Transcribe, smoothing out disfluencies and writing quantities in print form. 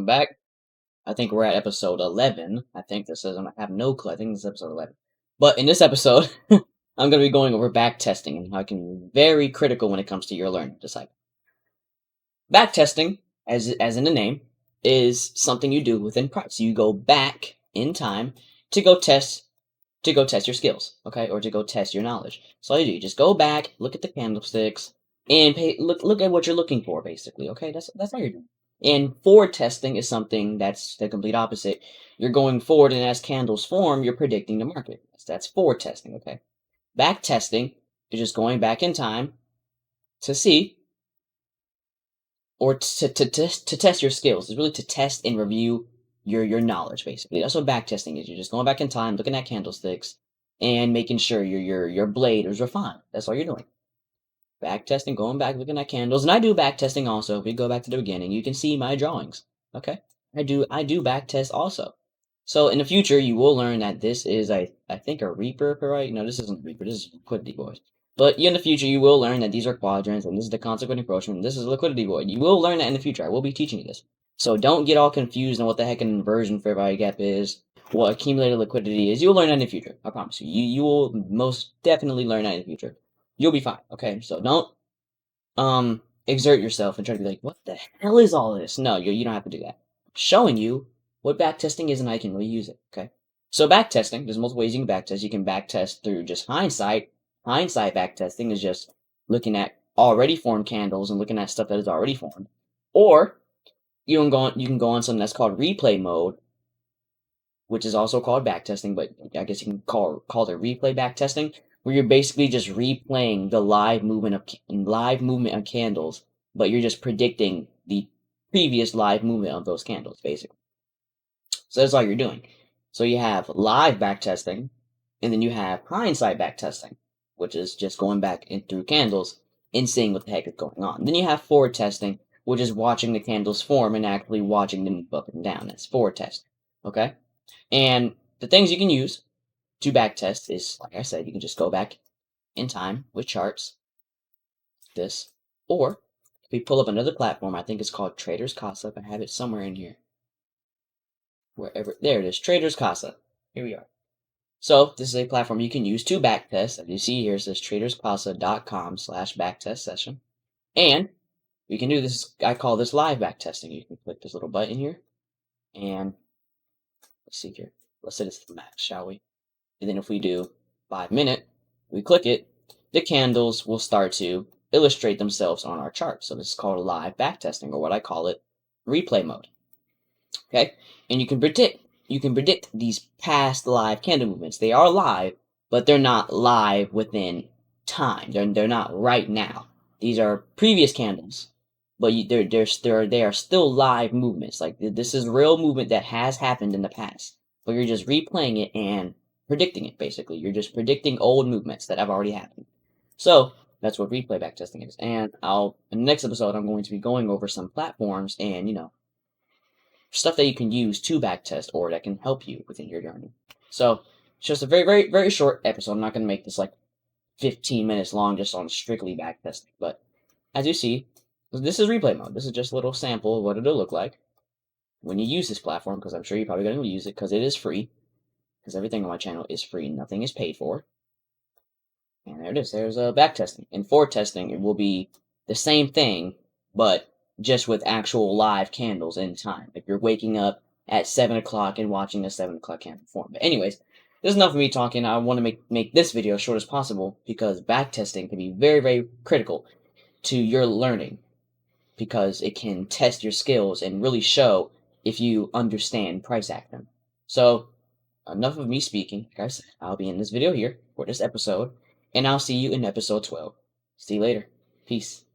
welcome back. I think we're at episode 11. I think this is, I have no clue. I think this is episode 11. But in this episode, I'm going to be going over backtesting and how it can be very critical when it comes to your learning disciple. Backtesting, as in the name, is something you do within practice. You go back in time to go test your skills, okay, or to go test your knowledge. So all you do, you just go back, look at the candlesticks, and look at what you're looking for, basically. Okay, that's all you're doing. And forward testing is something that's the complete opposite. You're going forward, and as candles form, you're predicting the market. That's forward testing. Okay, back testing is just going back in time to see or to test your skills. It's really to test and review your knowledge, basically. That's what backtesting is. You're just going back in time, looking at candlesticks, and making sure your blade is refined. That's all you're doing. Backtesting, going back, looking at candles, and I do backtesting also. If we go back to the beginning, you can see my drawings. Okay, I do backtest also. So in the future, you will learn that this is I think a Reaper, right? No, this isn't Reaper. This is Liquidity Void. But in the future, you will learn that these are quadrants, and this is the consequent encroachment, and this is Liquidity Void. You will learn that in the future. I will be teaching you this. So don't get all confused on what the heck an inversion fair value gap is, what accumulated liquidity is. You'll learn that in the future. I promise you. You will most definitely learn that in the future. You'll be fine. Okay, so don't exert yourself and try to be like, what the hell is all this? No, you don't have to do that. I'm showing you what backtesting is and how you can really use it. Okay, so backtesting, there's multiple ways you can backtest. You can backtest through just hindsight. Hindsight backtesting is just looking at already formed candles and looking at stuff that is already formed. Or you can go on something that's called replay mode, which is also called backtesting, but I guess you can call it replay backtesting, where you're basically just replaying the live movement of candles, but you're just predicting the previous live movement of those candles, basically. So that's all you're doing. So you have live backtesting, and then you have hindsight backtesting, which is just going back in through candles and seeing what the heck is going on. Then you have forward testing, which is watching the candles form and actually watching them move up and down. That's forward testing. Okay? And the things you can use to backtest is, like I said, you can just go back in time with charts, this, or if we pull up another platform, I think it's called Traders Concept. I have it somewhere in here. Wherever, there it is, Traders Casa. Here we are. So this is a platform you can use to backtest. As you see here, it says traderscasa.com/backtest session. And we can do this, I call this live backtesting. You can click this little button here, and let's see here. Let's say it's the max, shall we? And then if we do 5 minute, we click it, the candles will start to illustrate themselves on our chart. So this is called live backtesting, or what I call it, replay mode. Okay, and you can predict these past live candle movements. They are live, but they're not live within time. They're not right now. These are previous candles, but they are still live movements. Like this is real movement that has happened in the past, but you're just replaying it and predicting it. Basically, you're just predicting old movements that have already happened. So that's what replay backtesting is. And in the next episode, I'm going to be going over some platforms and stuff that you can use to backtest or that can help you within your journey. So it's just a very, very, very short episode. I'm not going to make this like 15 minutes long just on strictly backtesting. But as you see, this is replay mode. This is just a little sample of what it'll look like when you use this platform, because I'm sure you're probably going to use it because it is free. Because everything on my channel is free. Nothing is paid for. And there it is. There's backtesting. In forward testing, it will be the same thing, but just with actual live candles in time. If you're waking up at 7 o'clock and watching a 7 o'clock candle form. But anyways, this is enough of me talking. I want to make this video as short as possible because backtesting can be very, very critical to your learning because it can test your skills and really show if you understand price action. So, enough of me speaking. Like I said, I'll be in this video here for this episode, and I'll see you in episode 12. See you later. Peace.